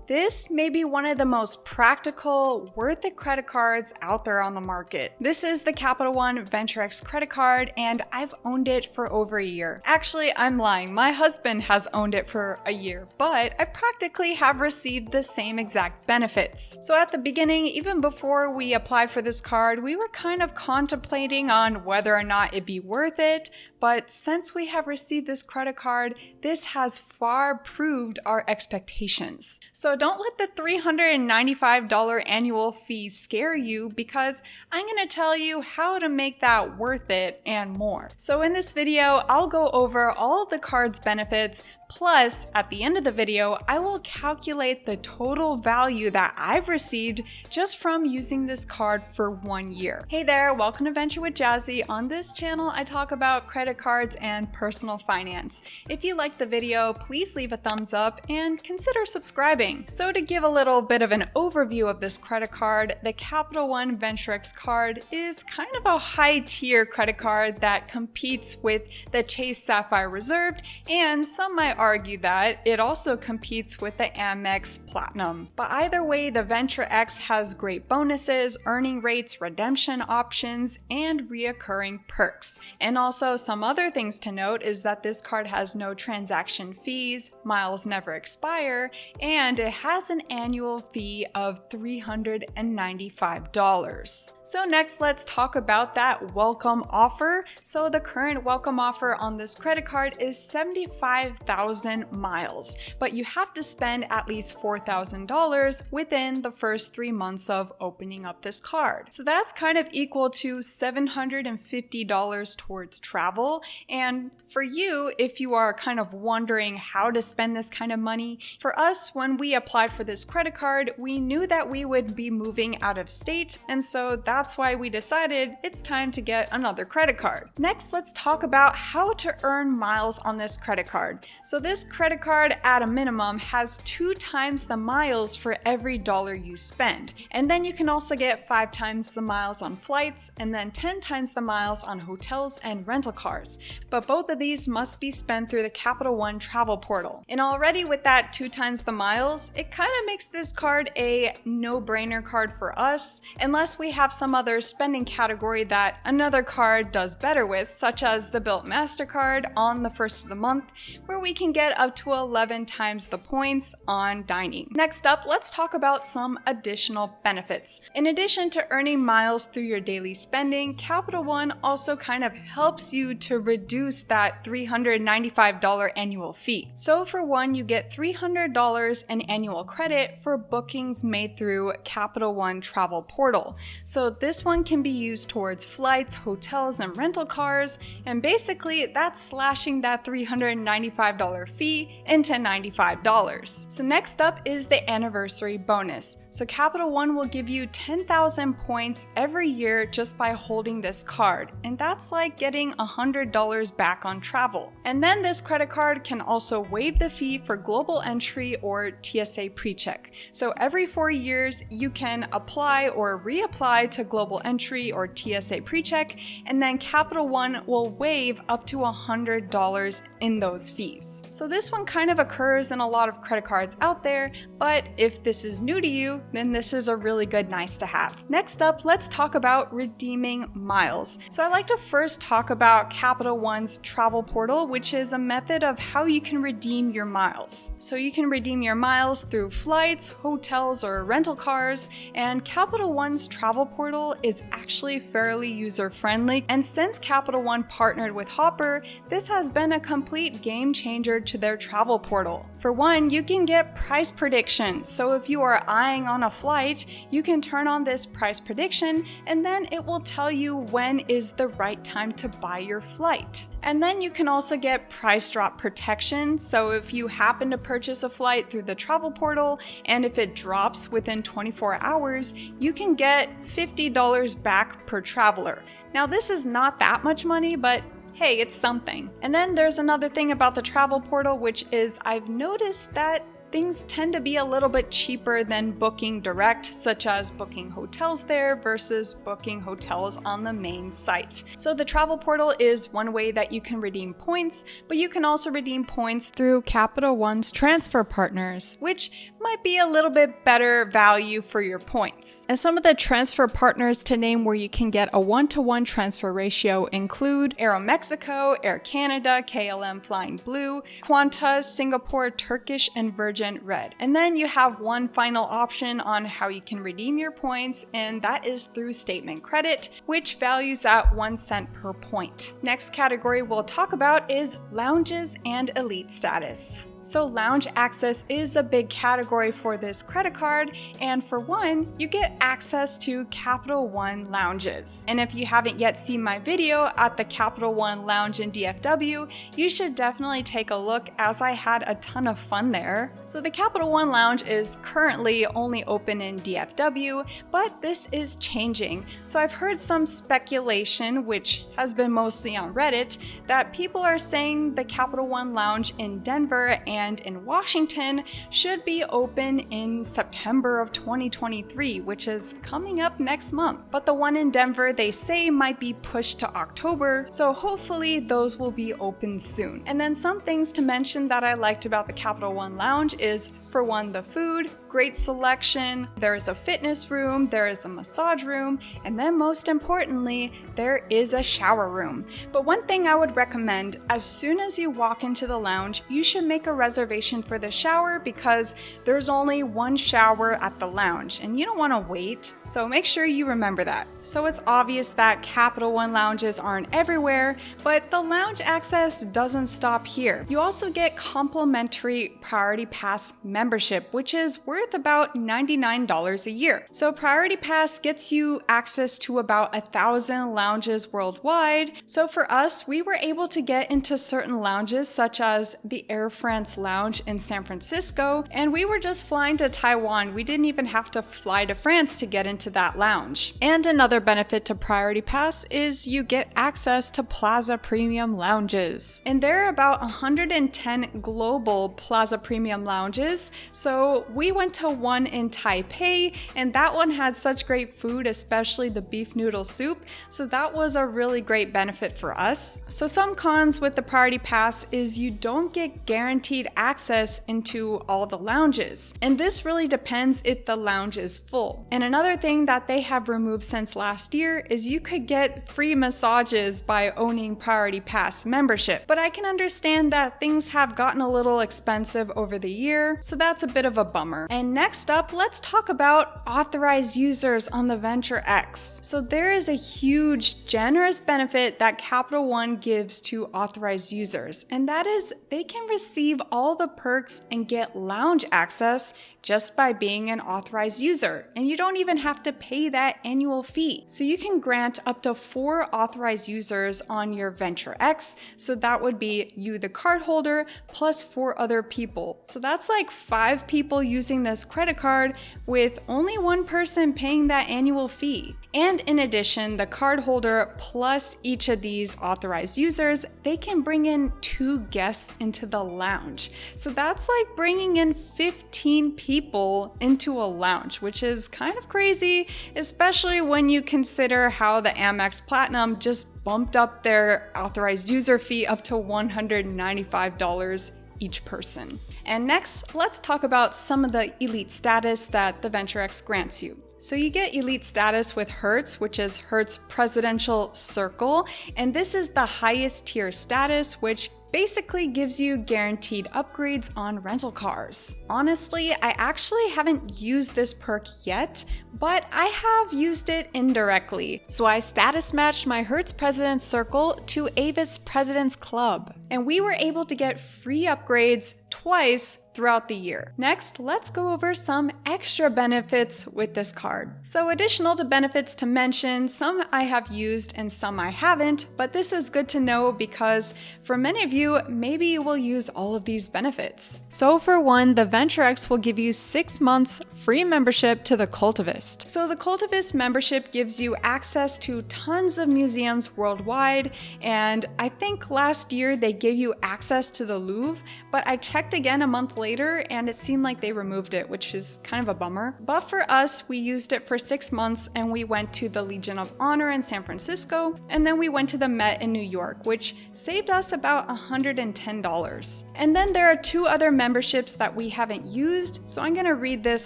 This may be one of the most practical, worth it credit cards out there on the market. This is the Capital One venturex credit card, and I've owned it for over a year. Actually, I'm lying. My husband has owned it for a year, but I practically have received the same exact benefits. So at the beginning, even before we applied for this card, we were kind of contemplating on whether or not it'd be worth it, but since we have received this credit card, this has far proved our expectations. So don't let the $395 annual fee scare you, because I'm going to tell you how to make that worth it and more. So in this video, I'll go over all of the card's benefits. Plus, at the end of the video, I will calculate the total value that I've received just from using this card for 1 year. Hey there, welcome to Venture with Jazzy. On this channel, I talk about credit cards and personal finance. If you liked the video, please leave a thumbs up and consider subscribing. So to give a little bit of an overview of this credit card, the Capital One venturex card is kind of a high-tier credit card that competes with the Chase Sapphire Reserve, and some might argue that it also competes with the Amex Platinum. But either way, the venturex has great bonuses, earning rates, redemption options, and reoccurring perks. And also some other things to note is that this card has no transaction fees, miles never expire, and it has an annual fee of $395. So next, let's talk about that welcome offer. So the current welcome offer on this credit card is 75,000 miles, but you have to spend at least $4,000 within the first 3 months of opening up this card. So that's kind of equal to $750 towards travel. And for you, if you are kind of wondering how to spend this kind of money, for us, when we applied for this credit card, we knew that we would be moving out of state, and so that's why we decided it's time to get another credit card. Next, let's talk about how to earn miles on this credit card. So this credit card at a minimum has 2 times the miles for every dollar you spend. And then you can also get 5 times the miles on flights and then 10 times the miles on hotels and rental cars. But both of these must be spent through the Capital One travel portal. And already with that 2 times the miles, it kind of makes this card a no-brainer card for us, unless we have some other spending category that another card does better with, such as the Bilt MasterCard on the first of the month, where we can get up to 11 times the points on dining. Next up, let's talk about some additional benefits. In addition to earning miles through your daily spending, Capital One also kind of helps you to reduce that $395 annual fee. So for one, you get $300 in annual credit for bookings made through Capital One travel portal. So this one can be used towards flights, hotels, and rental cars, and basically that's slashing that $395 fee into $95. So next up is the anniversary bonus. So Capital One will give you 10,000 points every year just by holding this card, and that's like getting $100 back on travel. And then this credit card can also waive the fee for global entry or TSA PreCheck. So every 4 years you can apply or reapply to global entry or TSA PreCheck, and then Capital One will waive up to $100 in those fees. So this one kind of occurs in a lot of credit cards out there, but if this is new to you, then this is a really good nice to have. Next up, let's talk about redeeming miles. So I like to first talk about Capital One's travel portal, which is a method of how you can redeem your miles. So you can redeem your miles through flights, hotels, or rental cars, and Capital One's travel portal is actually fairly user-friendly, and since Capital One partnered with Hopper, this has been a complete game changer to their travel portal. For one, you can get price predictions. So if you are eyeing on a flight, you can turn on this price prediction, and then it will tell you when is the right time to buy your flight. And then you can also get price drop protection. So if you happen to purchase a flight through the travel portal, and if it drops within 24 hours, you can get $50 back per traveler. Now this is not that much money, but hey, it's something. And then there's another thing about the travel portal, which is I've noticed that things tend to be a little bit cheaper than booking direct, such as booking hotels there versus booking hotels on the main site. So the travel portal is one way that you can redeem points, but you can also redeem points through Capital One's transfer partners, which might be a little bit better value for your points. And some of the transfer partners to name where you can get a 1-to-1 transfer ratio include Aeromexico, Air Canada, KLM Flying Blue, Qantas, Singapore, Turkish, and Virgin Red. And then you have one final option on how you can redeem your points, and that is through statement credit, which values at 1 cent per point. Next category we'll talk about is lounges and elite status. So lounge access is a big category for this credit card, and for one, you get access to Capital One lounges. And if you haven't yet seen my video at the Capital One lounge in DFW, you should definitely take a look as I had a ton of fun there. So the Capital One lounge is currently only open in DFW, but this is changing. So I've heard some speculation, which has been mostly on Reddit, that people are saying the Capital One lounge in Denver and in Washington should be open in September of 2023, which is coming up next month. But the one in Denver, they say, might be pushed to October, so hopefully those will be open soon. And then some things to mention that I liked about the Capital One lounge is, for one, the food, great selection, there is a fitness room, there is a massage room, and then most importantly, there is a shower room. But one thing I would recommend, as soon as you walk into the lounge, you should make a reservation for the shower because there's only one shower at the lounge and you don't want to wait, so make sure you remember that. So it's obvious that Capital One lounges aren't everywhere, but the lounge access doesn't stop here. You also get complimentary Priority Pass membership, which is worth about $99 a year. So Priority Pass gets you access to about 1,000 lounges worldwide. So for us, we were able to get into certain lounges such as the Air France lounge in San Francisco, and we were just flying to Taiwan. We didn't even have to fly to France to get into that lounge. And another benefit to Priority Pass is you get access to Plaza Premium lounges. And there are about 110 global Plaza Premium lounges. So we went to one in Taipei, and that one had such great food, especially the beef noodle soup. So that was a really great benefit for us. So some cons with the Priority Pass is you don't get guaranteed access into all the lounges. And this really depends if the lounge is full. And another thing that they have removed since last year is you could get free massages by owning Priority Pass membership. But I can understand that things have gotten a little expensive over the year, so that's a bit of a bummer. And next up, let's talk about authorized users on the venturex. So there is a huge, generous benefit that Capital One gives to authorized users, and that is they can receive all the perks and get lounge access just by being an authorized user, and you don't even have to pay that annual fee. So you can grant up to 4 authorized users on your venturex, so that would be you, the cardholder, plus 4 other people. So that's like 5 people using this credit card with only one person paying that annual fee. And in addition, the cardholder plus each of these authorized users, they can bring in 2 guests into the lounge. So that's like bringing in 15 people into a lounge, which is kind of crazy, especially when you consider how the Amex Platinum just bumped up their authorized user fee up to $195 each person. And next, let's talk about some of the elite status that the venturex grants you. So you get elite status with Hertz, which is Hertz Presidential Circle, and this is the highest tier status, which basically gives you guaranteed upgrades on rental cars. Honestly, I actually haven't used this perk yet, but I have used it indirectly. So I status matched my Hertz President's Circle to Avis President's Club, and we were able to get free upgrades twice throughout the year. Next, let's go over some extra benefits with this card. So additional to benefits to mention, some I have used and some I haven't, but this is good to know because for many of you, maybe you will use all of these benefits. So for one, the venturex will give you 6 months free membership to the Cultivist. So the Cultivist membership gives you access to tons of museums worldwide, and I think last year they it gave you access to the Louvre, but I checked again a month later and it seemed like they removed it, which is kind of a bummer. But for us, we used it for 6 months and we went to the Legion of Honor in San Francisco, and then we went to the Met in New York, which saved us about $110. And then there are 2 other memberships that we haven't used, so I'm gonna read this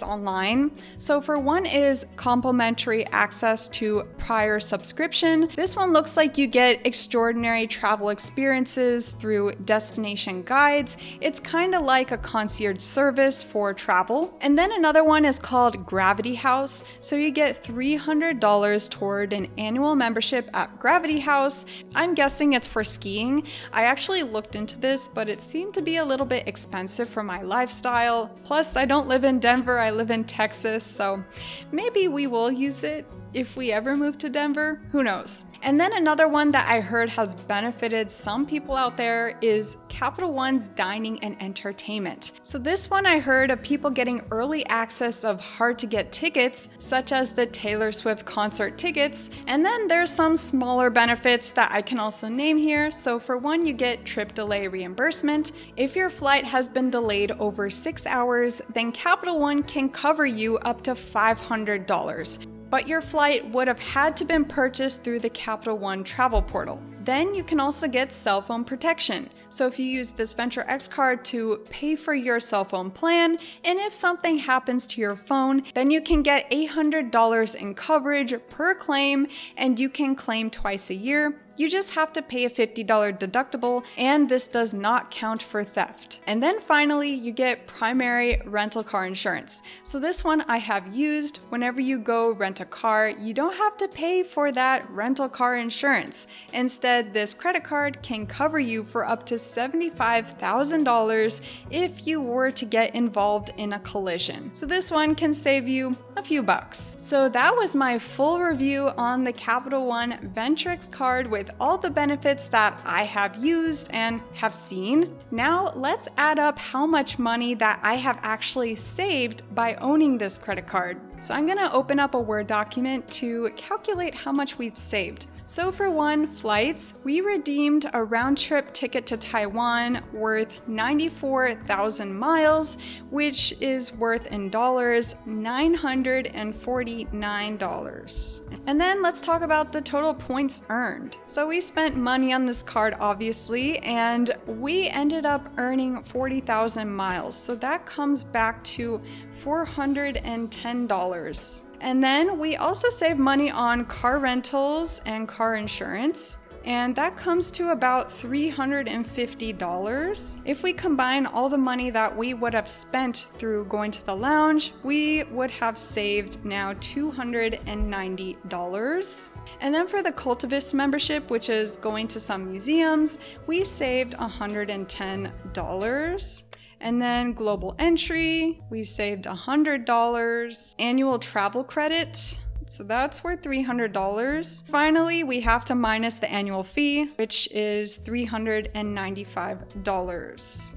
online. So for one is complimentary access to prior subscription. This one looks like you get extraordinary travel experiences through destination guides. It's kind of like a concierge service for travel. And then another one is called Gravity House. So you get $300 toward an annual membership at Gravity House. I'm guessing it's for skiing. I actually looked into this, but it seemed to be a little bit expensive for my lifestyle. Plus, I don't live in Denver, I live in Texas, so maybe we will use it if we ever move to Denver, who knows. And then another one that I heard has benefited some people out there is Capital One's dining and entertainment. So this one I heard of people getting early access of hard to get tickets, such as the Taylor Swift concert tickets. And then there's some smaller benefits that I can also name here. So for one, you get trip delay reimbursement. If your flight has been delayed over 6 hours, then Capital One can cover you up to $500. But your flight would have had to been purchased through the Capital One travel portal. Then you can also get cell phone protection. So if you use this venturex card to pay for your cell phone plan, and if something happens to your phone, then you can get $800 in coverage per claim, and you can claim twice a year. You just have to pay a $50 deductible, and this does not count for theft. And then finally, you get primary rental car insurance. So this one I have used. Whenever you go rent a car, you don't have to pay for that rental car insurance. Instead, this credit card can cover you for up to $75,000 if you were to get involved in a collision. So this one can save you a few bucks. So that was my full review on the Capital One venturex card with all the benefits that I have used and have seen. Now let's add up how much money that I have actually saved by owning this credit card. So I'm gonna open up a Word document to calculate how much we've saved. So for one, flights, we redeemed a round-trip ticket to Taiwan worth 94,000 miles, which is worth in dollars $949. And then let's talk about the total points earned. So we spent money on this card, obviously, and we ended up earning 40,000 miles. So that comes back to $410. And then we also save money on car rentals and car insurance, and that comes to about $350. If we combine all the money that we would have spent through going to the lounge, we would have saved now $290. And then for the Cultivist membership, which is going to some museums, we saved $110. And then global entry, we saved $100. Annual travel credit, so that's worth $300. Finally, we have to minus the annual fee, which is $395.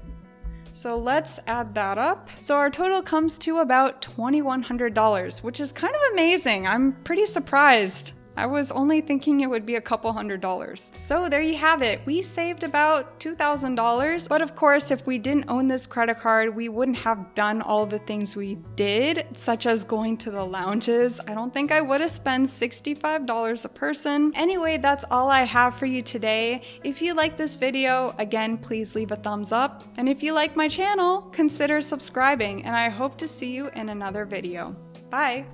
So let's add that up. So our total comes to about $2,100, which is kind of amazing. I'm pretty surprised. I was only thinking it would be a couple $100s. So there you have it. We saved about $2,000. But of course, if we didn't own this credit card, we wouldn't have done all the things we did, such as going to the lounges. I don't think I would have spent $65 a person. Anyway, that's all I have for you today. If you like this video, again, please leave a thumbs up. And if you like my channel, consider subscribing. And I hope to see you in another video. Bye.